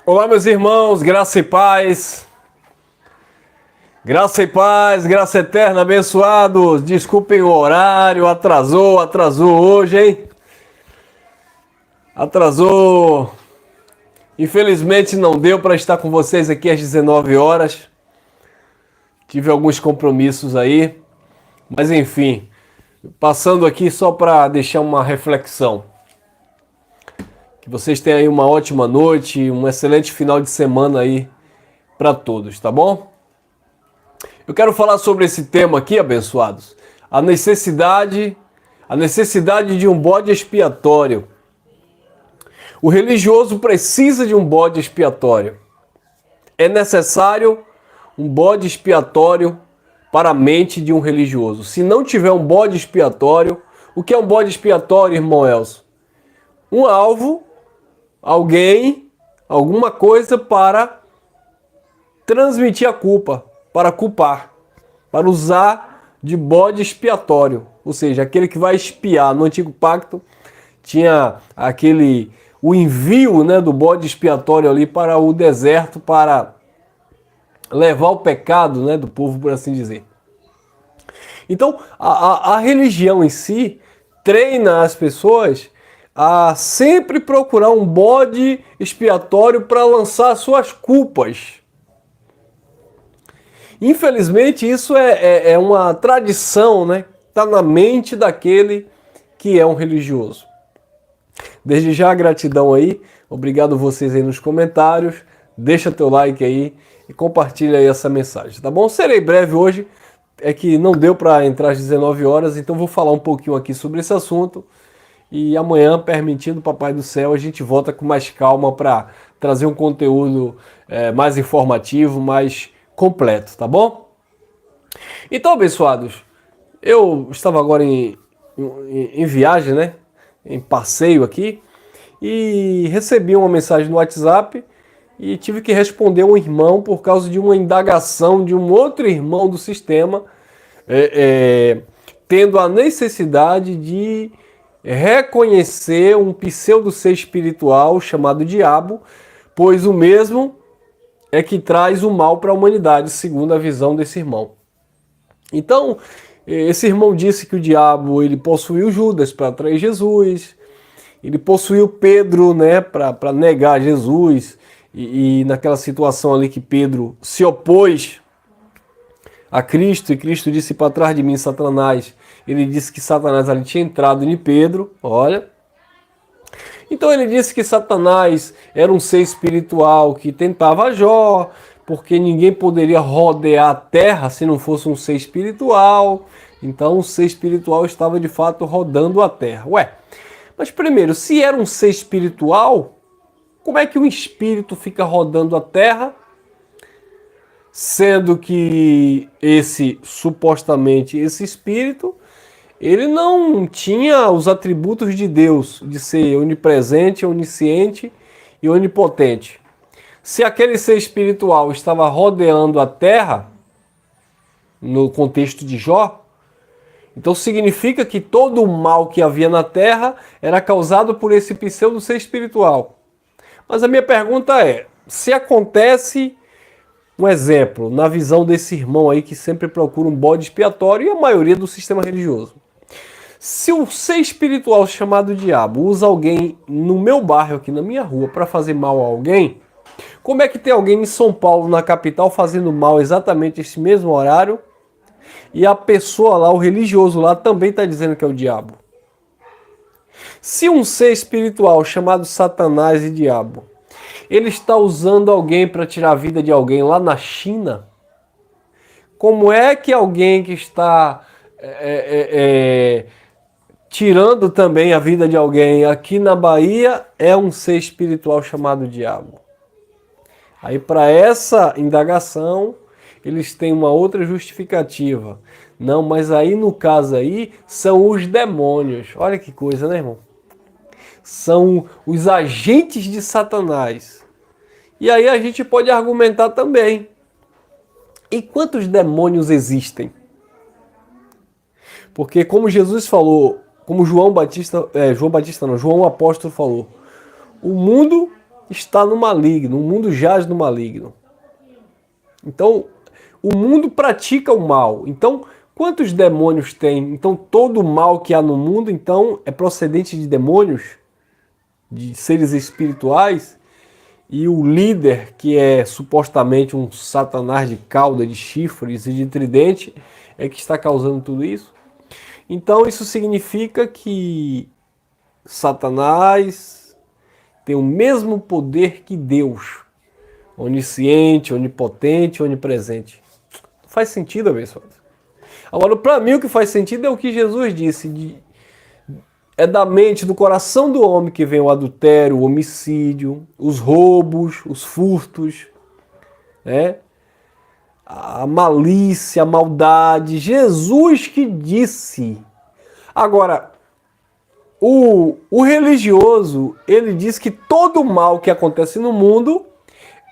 Olá, meus irmãos, graça e paz. Graça e paz, graça eterna, abençoados. Desculpem o horário, atrasou hoje, hein? Atrasou. Infelizmente não deu para estar com vocês aqui às 19 horas. Tive alguns compromissos aí, mas enfim, passando aqui só para deixar uma reflexão. Que vocês tenham aí uma ótima noite, um excelente final de semana aí para todos, tá bom? Eu quero falar sobre esse tema aqui, abençoados. A necessidade de um bode expiatório. O religioso precisa de um bode expiatório. É necessário um bode expiatório para a mente de um religioso. Se não tiver um bode expiatório, o que é um bode expiatório, irmão Elcio? Um alvo, alguém, alguma coisa para transmitir a culpa, para culpar, para usar de bode expiatório, ou seja, aquele que vai expiar. No Antigo Pacto tinha o envio, né, do bode expiatório ali para o deserto, para levar o pecado, né, do povo, por assim dizer. Então, a religião em si treina as pessoas a sempre procurar um bode expiatório para lançar suas culpas. Infelizmente, isso é uma tradição, né? Está na mente daquele que é um religioso. Desde já, gratidão aí. Obrigado vocês aí nos comentários. Deixa teu like aí e compartilha aí essa mensagem, tá bom? Serei breve hoje. É que não deu para entrar às 19 horas, então vou falar um pouquinho aqui sobre esse assunto. E amanhã, permitindo o Papai do Céu, a gente volta com mais calma para trazer um conteúdo mais informativo, mais completo, tá bom? Então, abençoados, eu estava agora em viagem, né? Em passeio aqui, e recebi uma mensagem no WhatsApp e tive que responder um irmão por causa de uma indagação de um outro irmão do sistema, tendo a necessidade de reconhecer um pseudo-ser espiritual chamado diabo, pois o mesmo é que traz o mal para a humanidade, segundo a visão desse irmão. Então, esse irmão disse que o diabo ele possuiu Judas para trair Jesus, ele possuiu Pedro, né, para negar Jesus, e naquela situação ali que Pedro se opôs a Cristo, e Cristo disse: para trás de mim, Satanás. Ele disse que Satanás ali tinha entrado em Pedro, olha. Então ele disse que Satanás era um ser espiritual que tentava Jó, porque ninguém poderia rodear a terra se não fosse um ser espiritual. Então o ser espiritual estava de fato rodando a terra. Ué, mas primeiro, se era um ser espiritual, como é que um espírito fica rodando a terra, sendo que supostamente esse espírito, ele não tinha os atributos de Deus, de ser onipresente, onisciente e onipotente. Se aquele ser espiritual estava rodeando a terra, no contexto de Jó, então significa que todo o mal que havia na terra era causado por esse pseudo ser espiritual. Mas a minha pergunta é, se acontece, um exemplo, na visão desse irmão aí que sempre procura um bode expiatório e a maioria do sistema religioso. Se o ser espiritual chamado diabo usa alguém no meu bairro, aqui na minha rua, para fazer mal a alguém, como é que tem alguém em São Paulo, na capital, fazendo mal exatamente esse mesmo horário e a pessoa lá, o religioso lá, também está dizendo que é o diabo? Se um ser espiritual chamado Satanás e diabo, ele está usando alguém para tirar a vida de alguém lá na China, como é que alguém que está tirando também a vida de alguém aqui na Bahia é um ser espiritual chamado diabo? Aí, para essa indagação, eles têm uma outra justificativa. Não, mas aí no caso aí são os demônios. Olha que coisa, né, irmão? São os agentes de Satanás. E aí a gente pode argumentar também. E quantos demônios existem? Porque como Jesus falou, como João Apóstolo falou, o mundo está no maligno, o mundo jaz no maligno. Então, o mundo pratica o mal. Então, quantos demônios tem? Então, todo o mal que há no mundo, então, é procedente de demônios, de seres espirituais, e o líder, que é supostamente um satanás de cauda, de chifres e de tridente, é que está causando tudo isso. Então, isso significa que Satanás tem o mesmo poder que Deus, onisciente, onipotente, onipresente. Faz sentido, abençoado? Agora, para mim, o que faz sentido é o que Jesus disse. É da mente, do coração do homem que vem o adultério, o homicídio, os roubos, os furtos, né? A malícia, a maldade. Jesus que disse. Agora, o religioso, ele diz que todo mal que acontece no mundo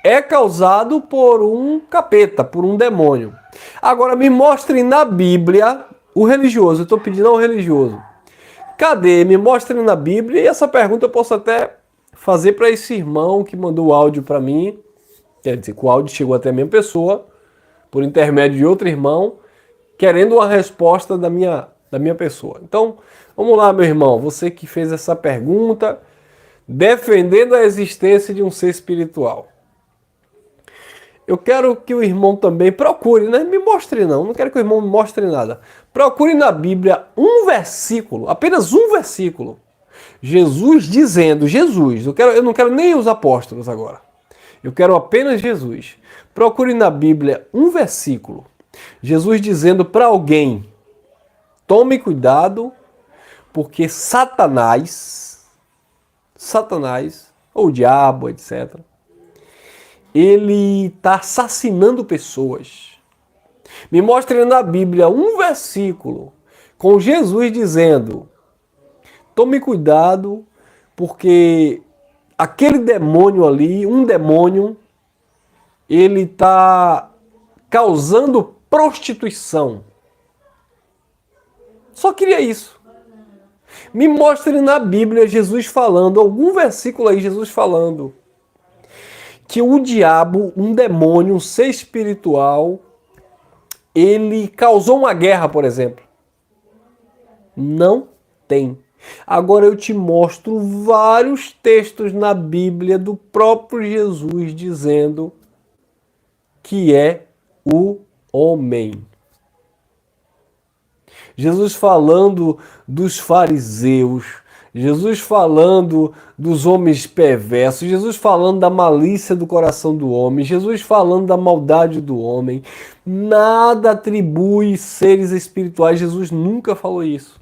é causado por um capeta, por um demônio. Agora, me mostrem na Bíblia, o religioso, eu estou pedindo ao religioso, cadê? Me mostrem na Bíblia, e essa pergunta eu posso até fazer para esse irmão que mandou o áudio para mim, quer dizer, que o áudio chegou até a minha pessoa, por intermédio de outro irmão, querendo uma resposta da minha pessoa. Então, vamos lá, meu irmão, você que fez essa pergunta, defendendo a existência de um ser espiritual. Eu quero que o irmão também procure, né? Me mostre não quero que o irmão me mostre nada. Procure na Bíblia um versículo, apenas um versículo. Jesus dizendo, eu não quero nem os apóstolos agora. Eu quero apenas Jesus. Procure na Bíblia um versículo. Jesus dizendo para alguém, tome cuidado, porque Satanás, ou o diabo, etc., ele está assassinando pessoas. Me mostre na Bíblia um versículo com Jesus dizendo, tome cuidado, porque aquele demônio ali, um demônio, ele está causando prostituição. Só queria isso. Me mostre na Bíblia Jesus falando, algum versículo aí Jesus falando, que o diabo, um demônio, um ser espiritual, ele causou uma guerra, por exemplo. Não tem. Agora eu te mostro vários textos na Bíblia do próprio Jesus dizendo que é o homem. Jesus falando dos fariseus, Jesus falando dos homens perversos, Jesus falando da malícia do coração do homem, Jesus falando da maldade do homem. Nada atribui seres espirituais, Jesus nunca falou isso.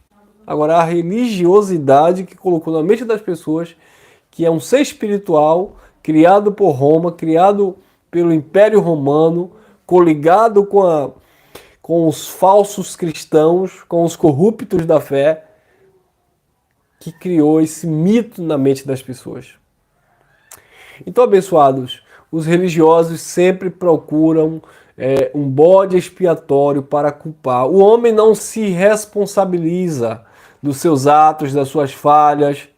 Agora, a religiosidade que colocou na mente das pessoas que é um ser espiritual, criado por Roma, criado pelo Império Romano, coligado com os falsos cristãos, com os corruptos da fé, que criou esse mito na mente das pessoas. Então, abençoados, os religiosos sempre procuram um bode expiatório para culpar. O homem não se responsabiliza dos seus atos, das suas falhas,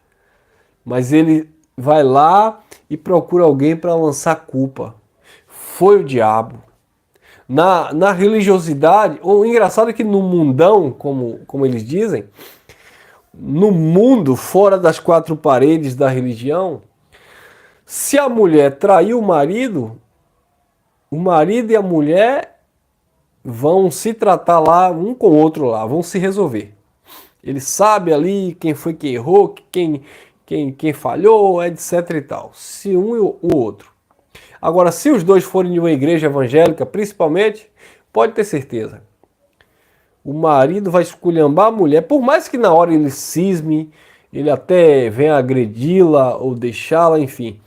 mas ele vai lá e procura alguém para lançar culpa. Foi o diabo. Na religiosidade, o engraçado é que no mundão, como eles dizem, no mundo, fora das quatro paredes da religião, se a mulher traiu o marido e a mulher vão se tratar lá, um com o outro lá, vão se resolver. Ele sabe ali quem foi que errou, quem falhou, etc e tal. Se um e o outro. Agora, se os dois forem de uma igreja evangélica, principalmente, pode ter certeza. O marido vai esculhambar a mulher, por mais que na hora ele cisme, ele até venha agredi-la ou deixá-la, enfim.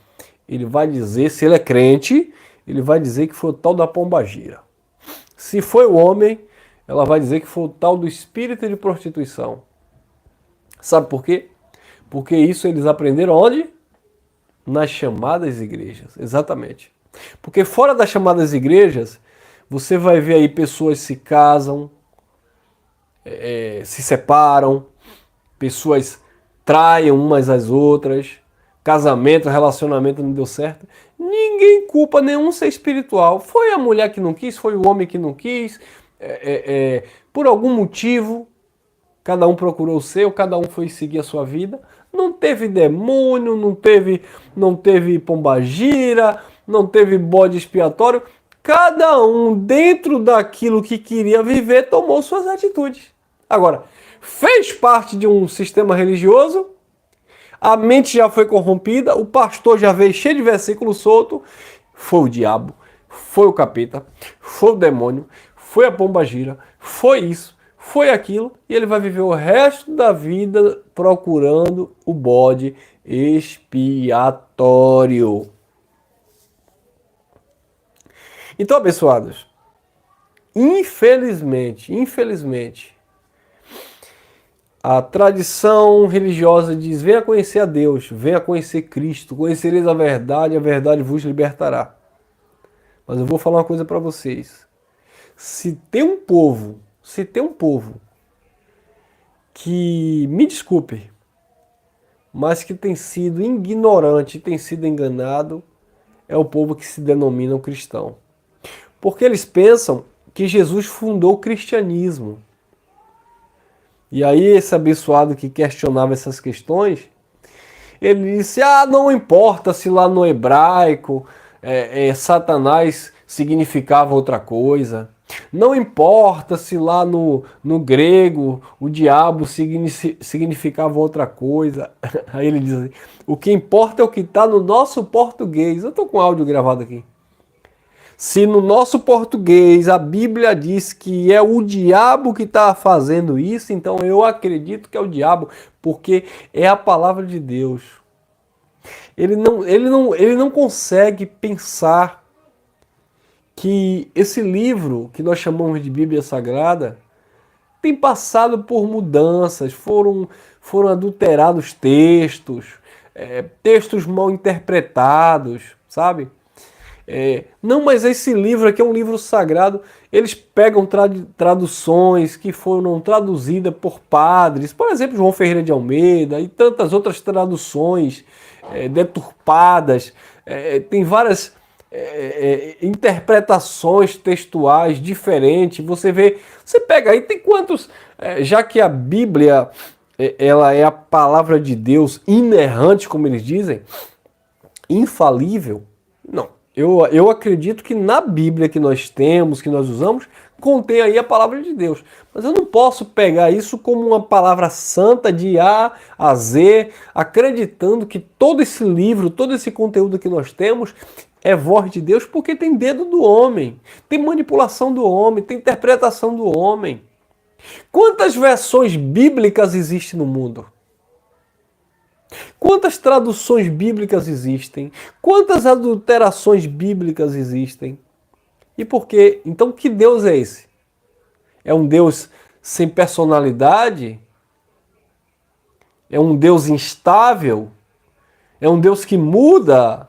Ele vai dizer, se ele é crente, ele vai dizer que foi o tal da pombagira. Se foi o homem, ela vai dizer que foi o tal do espírito de prostituição. Sabe por quê? Porque isso eles aprenderam onde? Nas chamadas igrejas, exatamente. Porque fora das chamadas igrejas, você vai ver aí pessoas se casam, se separam, pessoas traem umas às outras, casamento, relacionamento não deu certo. Ninguém culpa nenhum ser espiritual. Foi a mulher que não quis, foi o homem que não quis, por algum motivo, cada um procurou o seu, cada um foi seguir a sua vida. Não teve demônio, não teve pombagira, não teve bode expiatório. Cada um, dentro daquilo que queria viver, tomou suas atitudes. Agora, fez parte de um sistema religioso, a mente já foi corrompida, o pastor já veio cheio de versículos solto, foi o diabo, foi o capeta, foi o demônio, foi a pombagira, foi isso, foi aquilo, e ele vai viver o resto da vida procurando o bode expiatório. Então, abençoados, infelizmente, a tradição religiosa diz: venha conhecer a Deus, venha conhecer Cristo, conhecereis a verdade vos libertará. Mas eu vou falar uma coisa para vocês. Se tem um povo que, me desculpe, mas que tem sido ignorante, tem sido enganado, é o povo que se denomina um cristão. Porque eles pensam que Jesus fundou o cristianismo. E aí esse abençoado que questionava essas questões, ele disse: não importa se lá no hebraico Satanás significava outra coisa. Não importa se lá no grego o diabo significava outra coisa. Aí ele diz assim: o que importa é o que está no nosso português. Eu estou com áudio gravado aqui. Se no nosso português a Bíblia diz que é o diabo que está fazendo isso, então eu acredito que é o diabo, porque é a palavra de Deus. Ele não consegue pensar que esse livro que nós chamamos de Bíblia Sagrada tem passado por mudanças, foram adulterados textos, textos mal interpretados, sabe? Não, mas esse livro aqui é um livro sagrado. Eles pegam traduções que foram traduzidas por padres, por exemplo, João Ferreira de Almeida, e tantas outras traduções deturpadas. Tem várias interpretações textuais diferentes. Você pega aí, tem quantos, já que a Bíblia ela é a palavra de Deus inerrante, como eles dizem, infalível, não. Eu acredito que na Bíblia que nós temos, que nós usamos, contém aí a palavra de Deus. Mas eu não posso pegar isso como uma palavra santa de A a Z, acreditando que todo esse livro, todo esse conteúdo que nós temos é voz de Deus, porque tem dedo do homem, tem manipulação do homem, tem interpretação do homem. Quantas versões bíblicas existem no mundo? Quantas traduções bíblicas existem? Quantas adulterações bíblicas existem? E por quê? Então, que Deus é esse? É um Deus sem personalidade? É um Deus instável? É um Deus que muda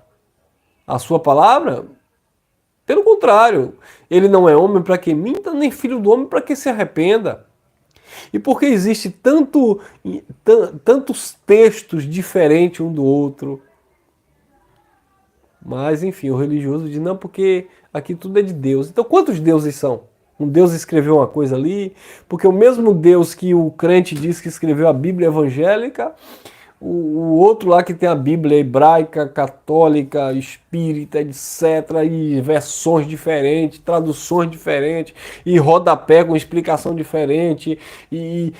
a sua palavra? Pelo contrário, ele não é homem para que minta, nem filho do homem para que se arrependa. E porque existe tantos textos diferentes um do outro. Mas, enfim, o religioso diz: não, porque aqui tudo é de Deus. Então, quantos deuses são? Um Deus escreveu uma coisa ali, porque o mesmo Deus que o crente diz que escreveu a Bíblia evangélica, o outro lá que tem a Bíblia hebraica, católica, espírita, etc., e versões diferentes, traduções diferentes, e rodapé com explicação diferente, e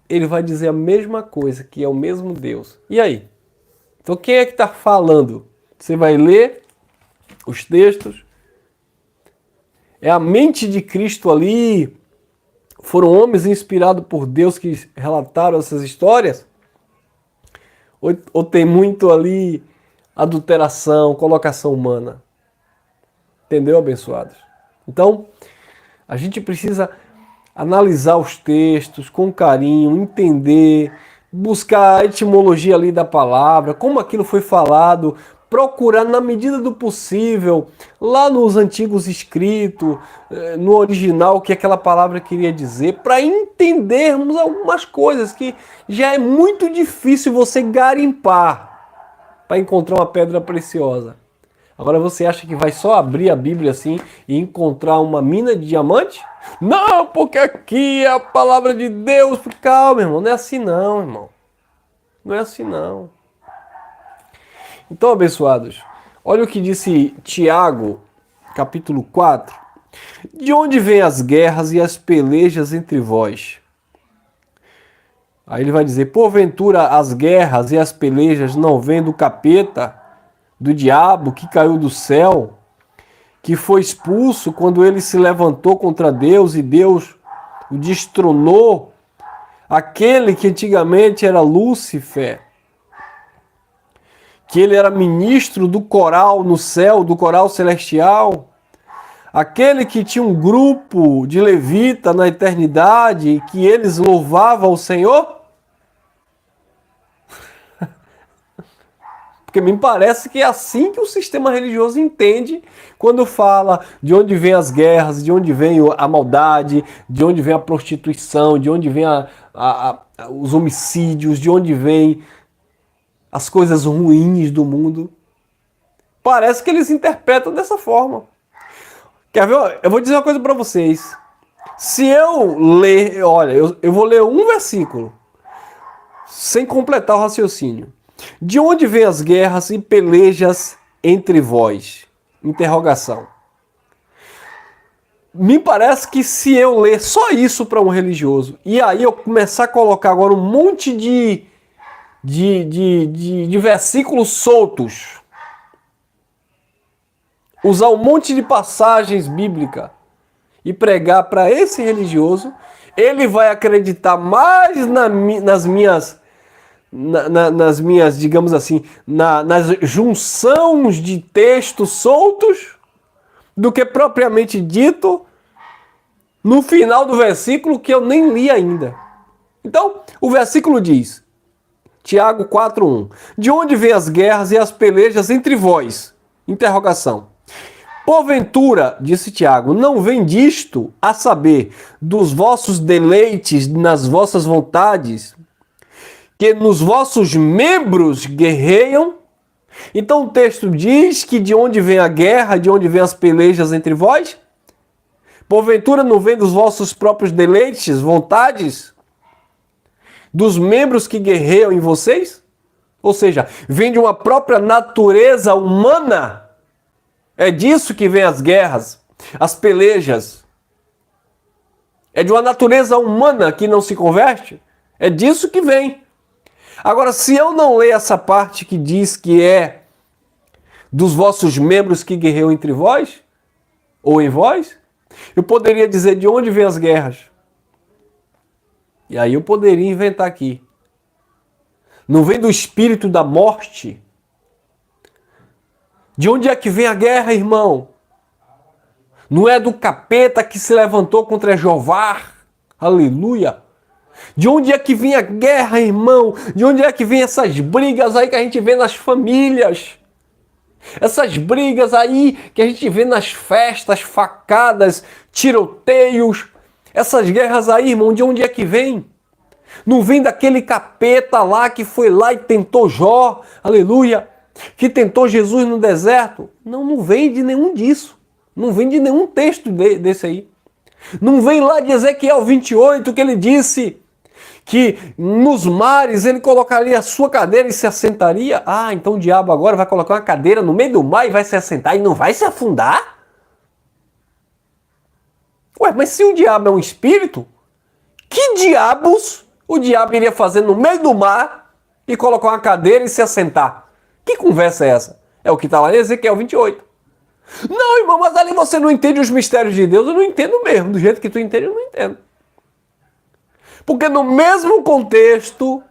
ele vai dizer a mesma coisa, que é o mesmo Deus. E aí? Então quem é que está falando? Você vai ler os textos, é a mente de Cristo ali, foram homens inspirados por Deus que relataram essas histórias? Ou tem muito ali adulteração, colocação humana? Entendeu, abençoados? Então, a gente precisa analisar os textos com carinho, entender, buscar a etimologia ali da palavra, como aquilo foi falado, procurar na medida do possível, lá nos antigos escritos, no original, o que aquela palavra queria dizer, para entendermos algumas coisas que já é muito difícil você garimpar. para encontrar uma pedra preciosa. Agora você acha que vai só abrir a Bíblia assim e encontrar uma mina de diamante? Não, porque aqui é a palavra de Deus. Calma, irmão, não é assim não, irmão. Não é assim não. Então, abençoados, olha o que disse Tiago, capítulo 4. De onde vêm as guerras e as pelejas entre vós? Aí ele vai dizer, porventura as guerras e as pelejas não vêm do capeta, do diabo que caiu do céu, que foi expulso quando ele se levantou contra Deus e Deus o destronou, aquele que antigamente era Lúcifer, que ele era ministro do coral no céu, do coral celestial, aquele que tinha um grupo de levita na eternidade, que eles louvavam o Senhor? Porque me parece que é assim que o sistema religioso entende quando fala de onde vem as guerras, de onde vem a maldade, de onde vem a prostituição, de onde vem os homicídios, de onde vem as coisas ruins do mundo. Parece que eles interpretam dessa forma. Quer ver? Eu vou dizer uma coisa para vocês. Se eu ler, olha, eu vou ler um versículo, sem completar o raciocínio. De onde vêm as guerras e pelejas entre vós? Interrogação. Me parece que se eu ler só isso para um religioso, e aí eu começar a colocar agora um monte de versículos soltos, usar um monte de passagens bíblicas e pregar para esse religioso, ele vai acreditar mais nas minhas, digamos assim, nas junções de textos soltos do que propriamente dito no final do versículo que eu nem li ainda. Então, o versículo diz, Tiago 4:1, de onde vêm as guerras e as pelejas entre vós? Interrogação. Porventura, disse Tiago, não vem disto, a saber, dos vossos deleites nas vossas vontades, que nos vossos membros guerreiam? Então o texto diz que de onde vem a guerra, de onde vem as pelejas entre vós? Porventura não vem dos vossos próprios deleites, vontades? Dos membros que guerreiam em vocês? Ou seja, vem de uma própria natureza humana? É disso que vem as guerras, as pelejas. É de uma natureza humana que não se converte? É disso que vem. Agora, se eu não ler essa parte que diz que é dos vossos membros que guerreiam entre vós, ou em vós, eu poderia dizer de onde vêm as guerras. E aí eu poderia inventar aqui. Não vem do espírito da morte? De onde é que vem a guerra, irmão? Não é do capeta que se levantou contra Jeová? Aleluia! De onde é que vem a guerra, irmão? De onde é que vem essas brigas aí que a gente vê nas famílias? Essas brigas aí que a gente vê nas festas, facadas, tiroteios. Essas guerras aí, irmão, de onde é que vem? Não vem daquele capeta lá que foi lá e tentou Jó, aleluia, que tentou Jesus no deserto? Não vem de nenhum disso. Não vem de nenhum texto desse aí. Não vem lá de Ezequiel 28 que ele disse que nos mares ele colocaria a sua cadeira e se assentaria. Ah, então o diabo agora vai colocar uma cadeira no meio do mar e vai se assentar e não vai se afundar? Ué, mas se o diabo é um espírito, que diabos o diabo iria fazer no meio do mar e colocar uma cadeira e se assentar? Que conversa é essa? É o que está lá em Ezequiel 28. Não, irmão, mas ali você não entende os mistérios de Deus. Eu não entendo mesmo. Do jeito que tu entende, eu não entendo. Porque no mesmo contexto,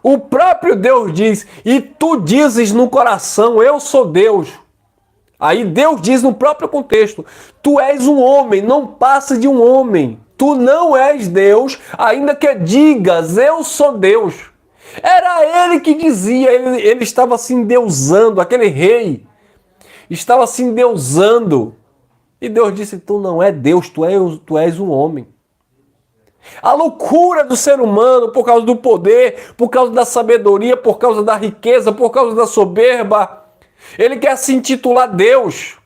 o próprio Deus diz, e tu dizes no coração, eu sou Deus. Aí Deus diz no próprio contexto, tu és um homem, não passa de um homem. Tu não és Deus, ainda que digas, eu sou Deus. Era ele que dizia, ele estava se endeusando, aquele rei estava se endeusando. E Deus disse, tu não é Deus, tu és um homem. A loucura do ser humano por causa do poder, por causa da sabedoria, por causa da riqueza, por causa da soberba. Ele quer se intitular Deus.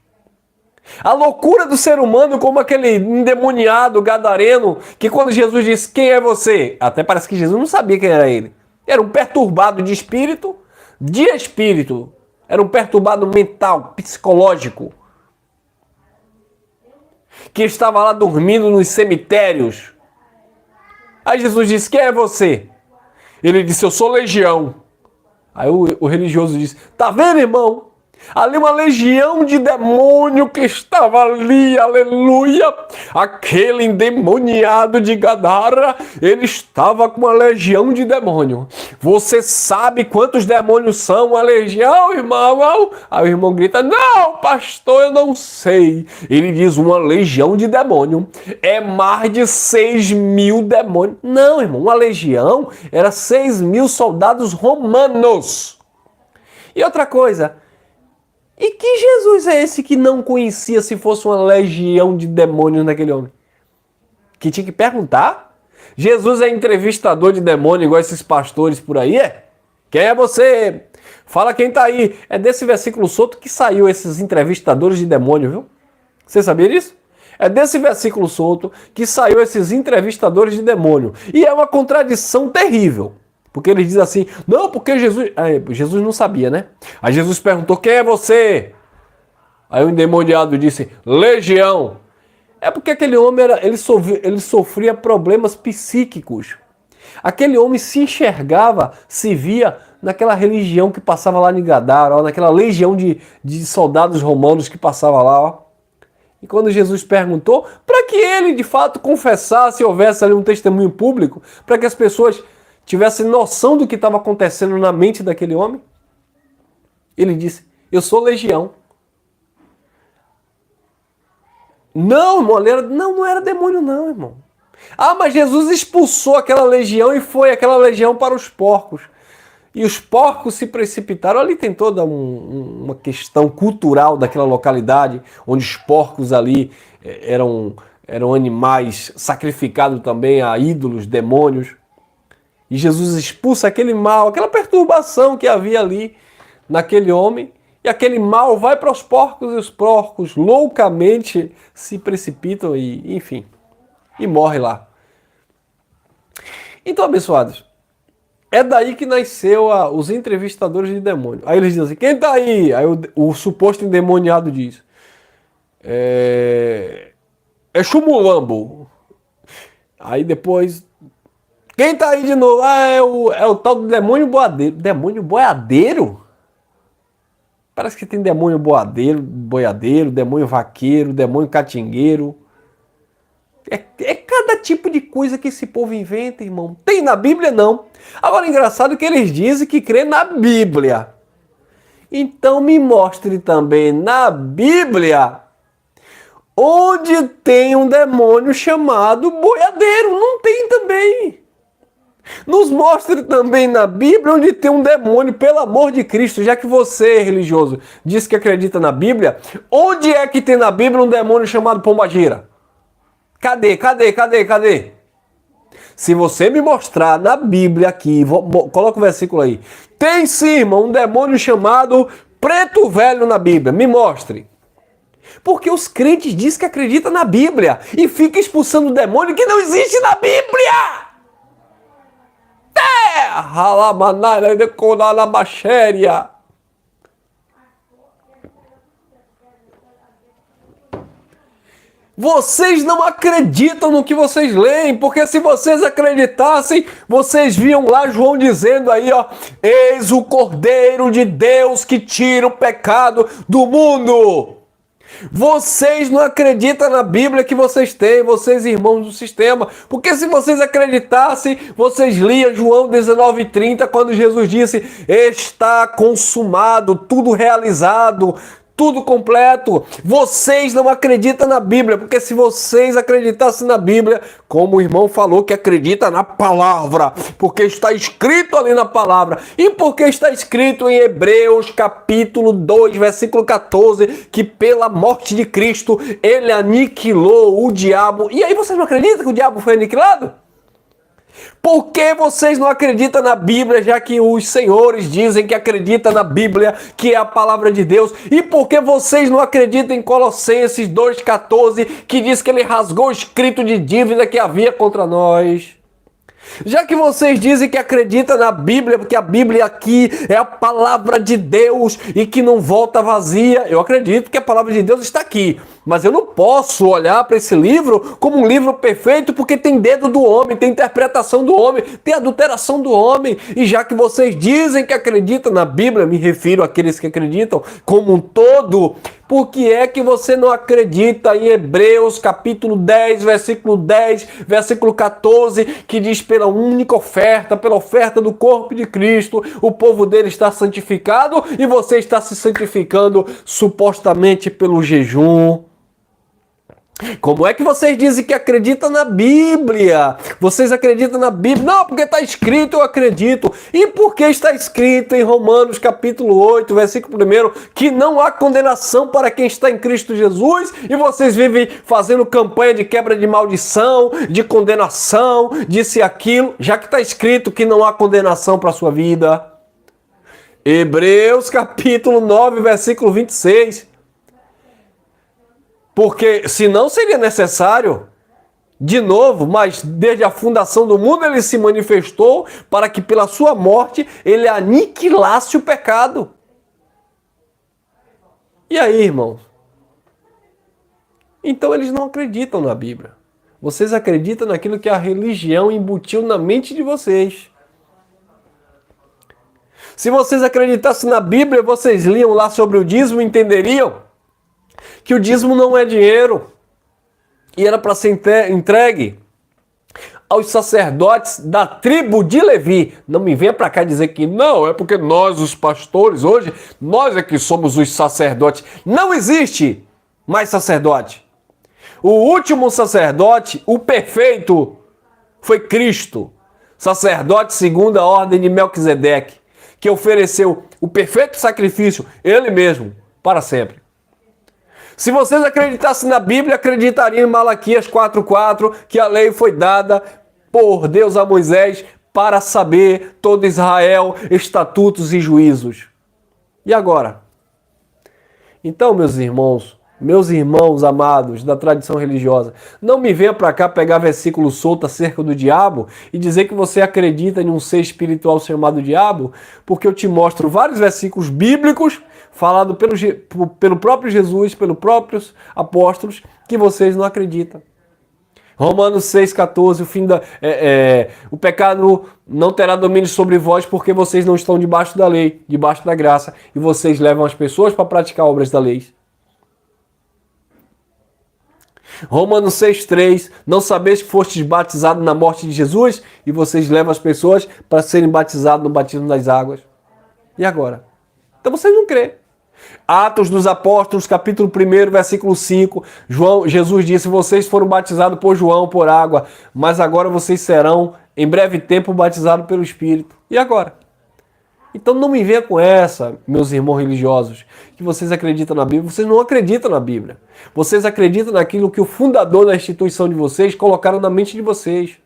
A loucura do ser humano, como aquele endemoniado gadareno, que quando Jesus disse, quem é você? Até parece que Jesus não sabia quem era ele. Era um perturbado de espírito. Era um perturbado mental, psicológico. Que estava lá dormindo nos cemitérios. Aí Jesus disse, quem é você? Ele disse, eu sou legião. Aí o religioso disse, tá vendo, irmão? Ali uma legião de demônio que estava ali, aleluia. Aquele endemoniado de Gadara, ele estava com uma legião de demônio. Você sabe quantos demônios são a legião, irmão? Aí o irmão grita, não, pastor, eu não sei. Ele diz, uma legião de demônio é mais de 6.000 demônios. Não, irmão, uma legião era 6.000 soldados romanos. E outra coisa, e que Jesus é esse que não conhecia se fosse uma legião de demônios naquele homem? Que tinha que perguntar? Jesus é entrevistador de demônio igual esses pastores por aí, é? Quem é você? Fala quem tá aí. É desse versículo solto que saiu esses entrevistadores de demônio, viu? Você sabia disso? É desse versículo solto que saiu esses entrevistadores de demônio. E é uma contradição terrível. Porque ele diz assim, não, porque Jesus... Jesus não sabia, né? Aí Jesus perguntou, quem é você? Aí o endemoniado disse, legião. É porque aquele homem ele sofria problemas psíquicos. Aquele homem se enxergava, se via naquela religião que passava lá em Gadara, ó, naquela legião de soldados romanos que passava lá, ó. E quando Jesus perguntou, para que ele de fato confessasse e houvesse ali um testemunho público, para que as pessoas tivesse noção do que estava acontecendo na mente daquele homem, ele disse, eu sou legião. Não, irmão, não era demônio não, irmão. Ah, mas Jesus expulsou aquela legião e foi aquela legião para os porcos. E os porcos se precipitaram. Ali tem toda uma questão cultural daquela localidade, onde os porcos ali eram animais sacrificados também a ídolos, demônios. E Jesus expulsa aquele mal, aquela perturbação que havia ali naquele homem. E aquele mal vai para os porcos e os porcos loucamente se precipitam e, enfim, e morre lá. Então, abençoados, é daí que nasceu os entrevistadores de demônio. Aí eles dizem assim, quem tá aí? Aí o suposto endemoniado diz, é Chumulambo. Aí depois... Quem tá aí de novo? Ah, é o tal do demônio boiadeiro. Demônio boiadeiro? Parece que tem demônio boiadeiro, demônio vaqueiro, demônio catingueiro. É cada tipo de coisa que esse povo inventa, irmão. Tem na Bíblia, não. Agora, engraçado que eles dizem que crê na Bíblia. Então me mostre também na Bíblia onde tem um demônio chamado boiadeiro. Não tem também. Nos mostre também na Bíblia onde tem um demônio, pelo amor de Cristo, já que você, religioso, diz que acredita na Bíblia, onde é que tem na Bíblia um demônio chamado pombagira? Cadê? Se você me mostrar na Bíblia aqui, coloca o versículo aí, tem sim, irmão, um demônio chamado preto velho na Bíblia, me mostre. Porque os crentes dizem que acreditam na Bíblia e ficam expulsando o demônio que não existe na Bíblia. Vocês não acreditam no que vocês leem, porque se vocês acreditassem, vocês viam lá João dizendo aí, ó, eis o Cordeiro de Deus que tira o pecado do mundo. Vocês não acreditam na Bíblia que vocês têm, vocês irmãos do sistema, porque se vocês acreditassem, vocês liam João 19:30, quando Jesus disse, está consumado, tudo realizado, tudo completo. Vocês não acreditam na Bíblia, porque se vocês acreditassem na Bíblia, como o irmão falou que acredita na palavra, porque está escrito ali na palavra, e porque está escrito em Hebreus capítulo 2, versículo 14, que pela morte de Cristo, ele aniquilou o diabo. E aí vocês não acreditam que o diabo foi aniquilado? Por que vocês não acreditam na Bíblia, já que os senhores dizem que acreditam na Bíblia, que é a palavra de Deus? E por que vocês não acreditam em Colossenses 2,14, que diz que ele rasgou o escrito de dívida que havia contra nós? Já que vocês dizem que acreditam na Bíblia, porque a Bíblia aqui é a palavra de Deus e que não volta vazia, eu acredito que a palavra de Deus está aqui. Mas eu não posso olhar para esse livro como um livro perfeito, porque tem dedo do homem, tem interpretação do homem, tem adulteração do homem. E já que vocês dizem que acreditam na Bíblia, me refiro àqueles que acreditam como um todo, por que é que você não acredita em Hebreus capítulo 10, versículo 14, que diz: pela única oferta, pela oferta do corpo de Cristo, o povo dele está santificado e você está se santificando supostamente pelo jejum? Como é que vocês dizem que acreditam na Bíblia? Vocês acreditam na Bíblia? Não, porque está escrito, eu acredito. E por que está escrito em Romanos capítulo 8, versículo 1, que não há condenação para quem está em Cristo Jesus? E vocês vivem fazendo campanha de quebra de maldição, de condenação, disso e aquilo, já que está escrito que não há condenação para a sua vida. Hebreus capítulo 9, versículo 26. Porque senão seria necessário, de novo, mas desde a fundação do mundo ele se manifestou para que pela sua morte ele aniquilasse o pecado. E aí, irmãos? Então eles não acreditam na Bíblia. Vocês acreditam naquilo que a religião embutiu na mente de vocês. Se vocês acreditassem na Bíblia, vocês liam lá sobre o dízimo e entenderiam que o dízimo não é dinheiro e era para ser entregue aos sacerdotes da tribo de Levi. Não me venha para cá dizer que não, é porque nós, os pastores, hoje, nós é que somos os sacerdotes. Não existe mais sacerdote. O último sacerdote, o perfeito, foi Cristo, sacerdote segundo a ordem de Melquisedeque, que ofereceu o perfeito sacrifício, ele mesmo, para sempre. Se vocês acreditassem na Bíblia, acreditariam em Malaquias 4,4, que a lei foi dada por Deus a Moisés para saber todo Israel, estatutos e juízos. E agora? Então, meus irmãos amados da tradição religiosa, não me venha para cá pegar versículo solto acerca do diabo e dizer que você acredita em um ser espiritual chamado diabo, porque eu te mostro vários versículos bíblicos falado pelo próprio Jesus, pelos próprios apóstolos, que vocês não acreditam. Romanos 6,14, o pecado não terá domínio sobre vós, porque vocês não estão debaixo da lei, debaixo da graça, e vocês levam as pessoas para praticar obras da lei. Romanos 6,3, não sabeis que fostes batizados na morte de Jesus, e vocês levam as pessoas para serem batizados no batismo das águas. E agora? Então vocês não crêem. Atos dos Apóstolos, capítulo 1, versículo 5, Jesus disse: vocês foram batizados por João, por água, mas agora vocês serão, em breve tempo, batizados pelo Espírito. E agora? Então não me venha com essa, meus irmãos religiosos, que vocês acreditam na Bíblia. Vocês não acreditam na Bíblia. Vocês acreditam naquilo que o fundador da instituição de vocês colocaram na mente de vocês.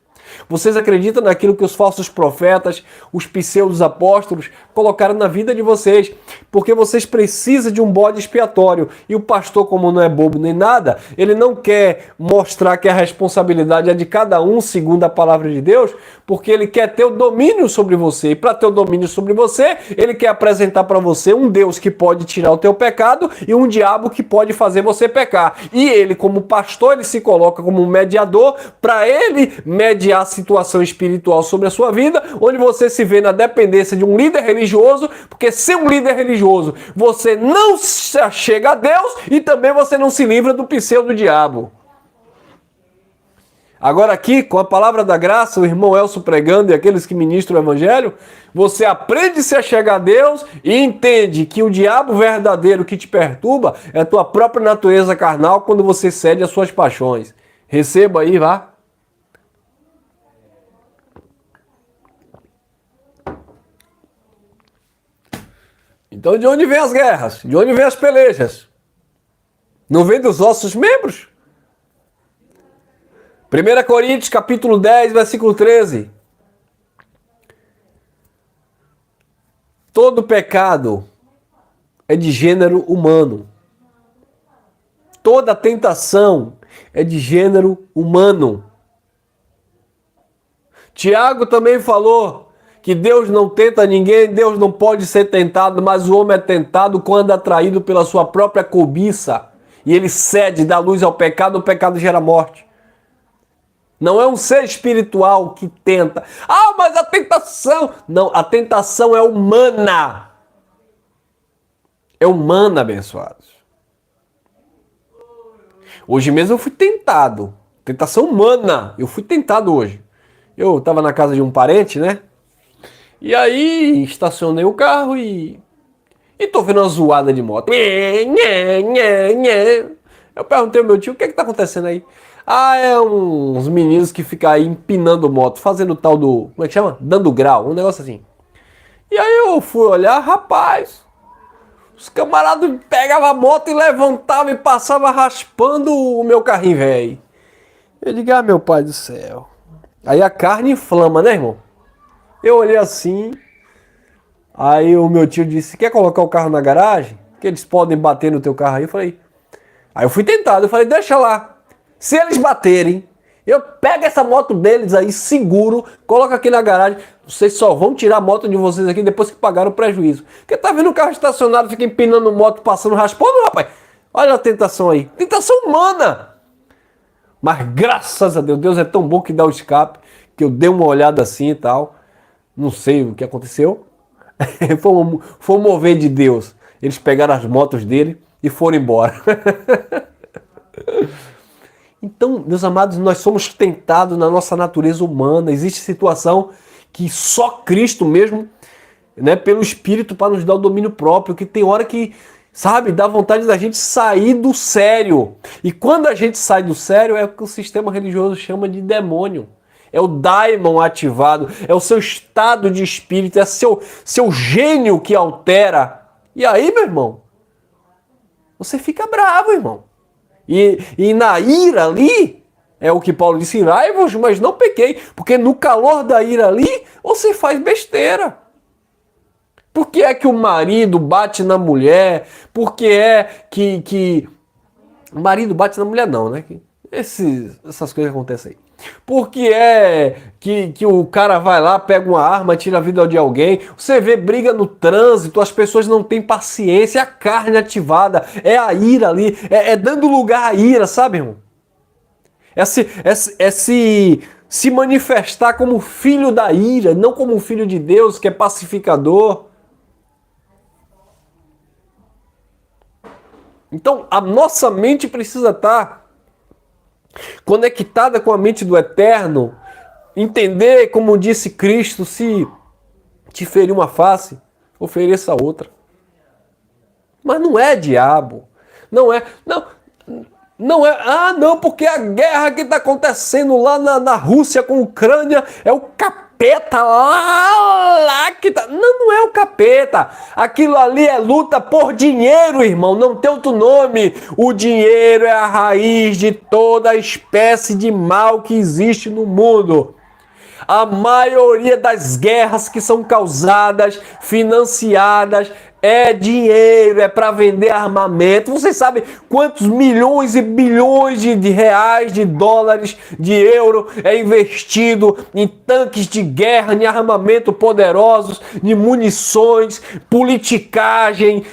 Vocês acreditam naquilo que os falsos profetas, os pseudos apóstolos colocaram na vida de vocês, porque vocês precisam de um bode expiatório. E o pastor, como não é bobo nem nada, ele não quer mostrar que a responsabilidade é de cada um segundo a palavra de Deus, porque ele quer ter o domínio sobre você. E para ter o domínio sobre você, ele quer apresentar para você um Deus que pode tirar o teu pecado e um diabo que pode fazer você pecar. E ele, como pastor, ele se coloca como um mediador para ele mediar a situação espiritual sobre a sua vida, onde você se vê na dependência de um líder religioso, porque sem um líder religioso você não se achega a Deus e também você não se livra do pseudo diabo. Agora aqui, com a palavra da graça, o irmão Elcio pregando e aqueles que ministram o evangelho, você aprende a se achegar a Deus e entende que o diabo verdadeiro que te perturba é a tua própria natureza carnal quando você cede às suas paixões. Receba aí, vá. Então de onde vem as guerras? De onde vem as pelejas? Não vem dos nossos membros? 1 Coríntios capítulo 10, versículo 13. todo pecado é de gênero humano. Toda tentação é de gênero humano. Tiago também falou que Deus não tenta ninguém, Deus não pode ser tentado, mas o homem é tentado quando atraído pela sua própria cobiça. E ele cede, dá luz ao pecado, o pecado gera morte. Não é um ser espiritual que tenta. Ah, mas a tentação... Não, a tentação é humana. É humana, abençoados. Hoje mesmo eu fui tentado. Tentação humana. Eu fui tentado hoje. Eu estava na casa de um parente, né? E aí estacionei o carro e tô vendo uma zoada de moto. Eu perguntei ao meu tio, o que é que tá acontecendo aí? Ah, é uns meninos que ficam aí empinando moto, fazendo tal do... Como é que chama? Dando grau, um negócio assim. E aí eu fui olhar, rapaz... Os camaradas pegavam a moto e levantavam e passavam raspando o meu carrinho, velho. Eu digo, ah, meu pai do céu. Aí a carne inflama, né, irmão? Eu olhei assim. Aí o meu tio disse, quer colocar o carro na garagem? Que eles podem bater no teu carro aí. Eu falei... Aí eu fui tentado, eu falei, deixa lá. Se eles baterem, eu pego essa moto deles aí, seguro, coloco aqui na garagem. Vocês só vão tirar a moto de vocês aqui depois que pagaram o prejuízo. Porque tá vendo o carro estacionado, fica empinando moto, passando raspando, rapaz. Olha a tentação aí. Tentação humana. Mas graças a Deus, Deus é tão bom que dá o escape, que eu dei uma olhada assim e tal. Não sei o que aconteceu. Foi um mover de Deus. Eles pegaram as motos dele e foram embora. Então, meus amados, nós somos tentados na nossa natureza humana. Existe situação que só Cristo mesmo, né, pelo Espírito, para nos dar o domínio próprio, que tem hora que, sabe, dá vontade da gente sair do sério. E quando a gente sai do sério, é o que o sistema religioso chama de demônio. É o daimon ativado, é o seu estado de espírito, é seu gênio que altera. E aí, meu irmão, você fica bravo, irmão. E na ira ali, é o que Paulo disse, irai-vos, mas não pequei. Porque no calor da ira ali, você faz besteira. Por que é que o marido bate na mulher? Por que é que... O marido bate na mulher não, né? Essas coisas acontecem aí. Por que é que o cara vai lá, pega uma arma, tira a vida de alguém? Você vê briga no trânsito, as pessoas não têm paciência, é a carne ativada, é a ira ali, é dando lugar à ira, sabe, irmão? Se manifestar como filho da ira, não como filho de Deus, que é pacificador. Então, a nossa mente precisa estar conectada com a mente do Eterno, entender, como disse Cristo, se te ferir uma face, ofereça outra. Mas não é diabo, não é, não é, não, porque a guerra que está acontecendo lá na Rússia com a Ucrânia é o capeta lá que tá... Não é o capeta. Aquilo ali é luta por dinheiro, irmão. Não tem outro nome. O dinheiro é a raiz de toda espécie de mal que existe no mundo. A maioria das guerras que são causadas, financiadas, é dinheiro, é para vender armamento. Vocês sabem quantos milhões e bilhões de reais, de dólares, de euro é investido em tanques de guerra, em armamento poderosos, de munições, politicagem.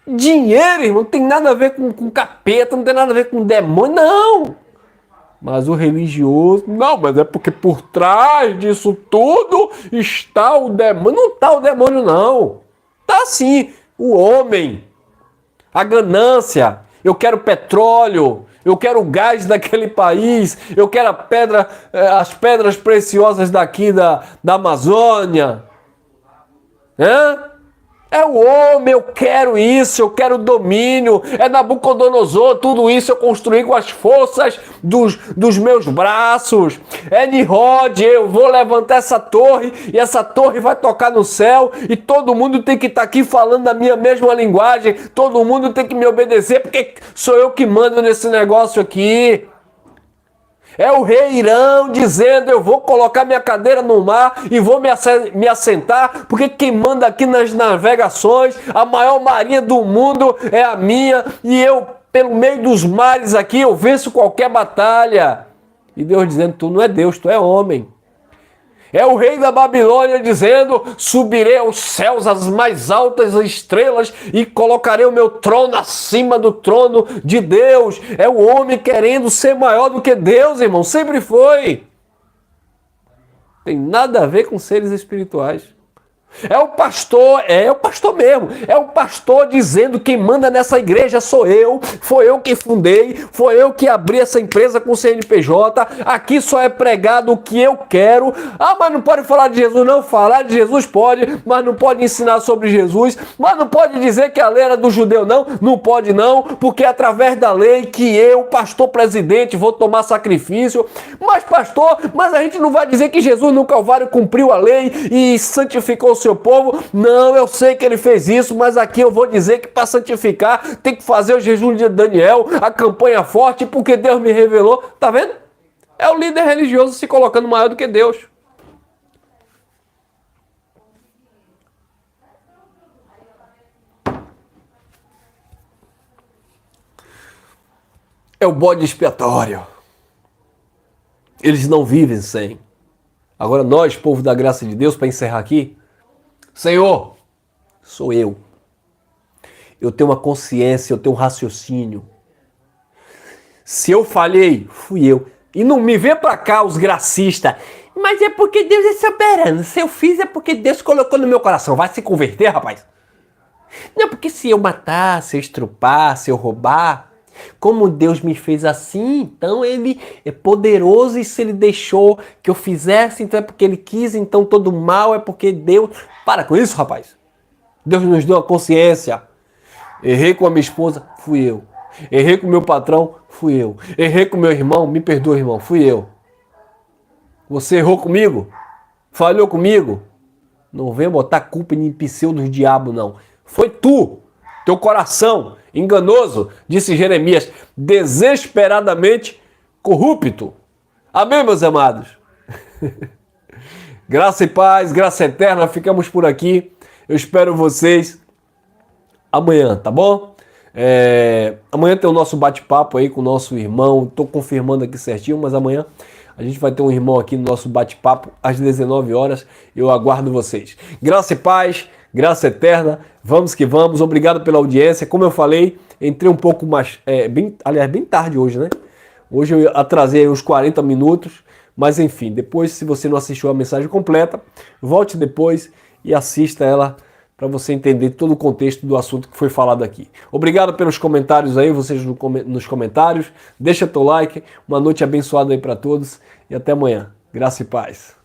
Dinheiro, irmão, não tem nada a ver com capeta, não tem nada a ver com demônio, não. Mas o religioso, não, mas é porque por trás disso tudo está o demônio. Não está o demônio, não. Está sim o homem, a ganância. Eu quero petróleo, eu quero o gás daquele país, eu quero as pedras preciosas daqui da Amazônia. É o homem, eu quero isso, eu quero domínio. É Nabucodonosor, tudo isso eu construí com as forças dos meus braços. É Nimrod, eu vou levantar essa torre e essa torre vai tocar no céu e todo mundo tem que estar aqui falando a minha mesma linguagem. Todo mundo tem que me obedecer porque sou eu que mando nesse negócio aqui. É o rei Irão dizendo: eu vou colocar minha cadeira no mar e vou me assentar, porque quem manda aqui nas navegações, a maior marinha do mundo é a minha, e eu, pelo meio dos mares aqui, eu venço qualquer batalha. E Deus dizendo: tu não é Deus, tu é homem. É o rei da Babilônia dizendo: subirei aos céus, as mais altas estrelas, e colocarei o meu trono acima do trono de Deus. É o homem querendo ser maior do que Deus, irmão. Sempre foi. Tem nada a ver com seres espirituais. É o pastor mesmo. É o pastor dizendo: quem manda nessa igreja sou eu. Foi eu que fundei, foi eu que abri essa empresa com o CNPJ. Aqui só é pregado o que eu quero. Ah, mas não pode falar de Jesus, não. Falar de Jesus pode, mas não pode ensinar sobre Jesus. Mas não pode dizer que a lei era do judeu, não. Não pode não, porque é através da lei que eu, pastor presidente, vou tomar sacrifício. Mas pastor, mas a gente não vai dizer que Jesus no Calvário cumpriu a lei e santificou o seu povo? Não, eu sei que ele fez isso, mas aqui eu vou dizer que para santificar tem que fazer o jejum de Daniel, a campanha forte, porque Deus me revelou. Tá vendo? É o líder religioso se colocando maior do que Deus. É o bode expiatório. Eles não vivem sem. Agora nós, povo da graça de Deus, para encerrar aqui, Senhor, sou eu. Eu tenho uma consciência, eu tenho um raciocínio. Se eu falhei, fui eu. E não me vê pra cá os gracistas. Mas é porque Deus é soberano. Se eu fiz é porque Deus colocou no meu coração. Vai se converter, rapaz? Não, porque se eu matar, se eu estrupar, se eu roubar, como Deus me fez assim, então ele é poderoso, e se ele deixou que eu fizesse, então é porque ele quis, então todo mal é porque Deus... Para com isso, rapaz. Deus nos deu a consciência. Errei com a minha esposa, fui eu. Errei com o meu patrão, fui eu. Errei com o meu irmão, me perdoa, irmão, fui eu. Você errou comigo? Falhou comigo? Não vem botar culpa em pseudo do diabo, não. Foi tu, teu coração enganoso, disse Jeremias, desesperadamente corrupto. Amém, meus amados? Graça e paz, graça eterna, ficamos por aqui. Eu espero vocês amanhã, tá bom? Amanhã tem o nosso bate-papo aí com o nosso irmão. Estou confirmando aqui certinho, mas amanhã a gente vai ter um irmão aqui no nosso bate-papo às 19 horas. Eu aguardo vocês. Graça e paz, graça eterna. Vamos que vamos. Obrigado pela audiência. Como eu falei, entrei um pouco mais... bem tarde hoje, né? Hoje eu atrasei uns 40 minutos. Mas enfim, depois, se você não assistiu a mensagem completa, volte depois e assista ela para você entender todo o contexto do assunto que foi falado aqui. Obrigado pelos comentários aí, vocês nos comentários. Deixa teu like, uma noite abençoada aí para todos e até amanhã. Graça e paz.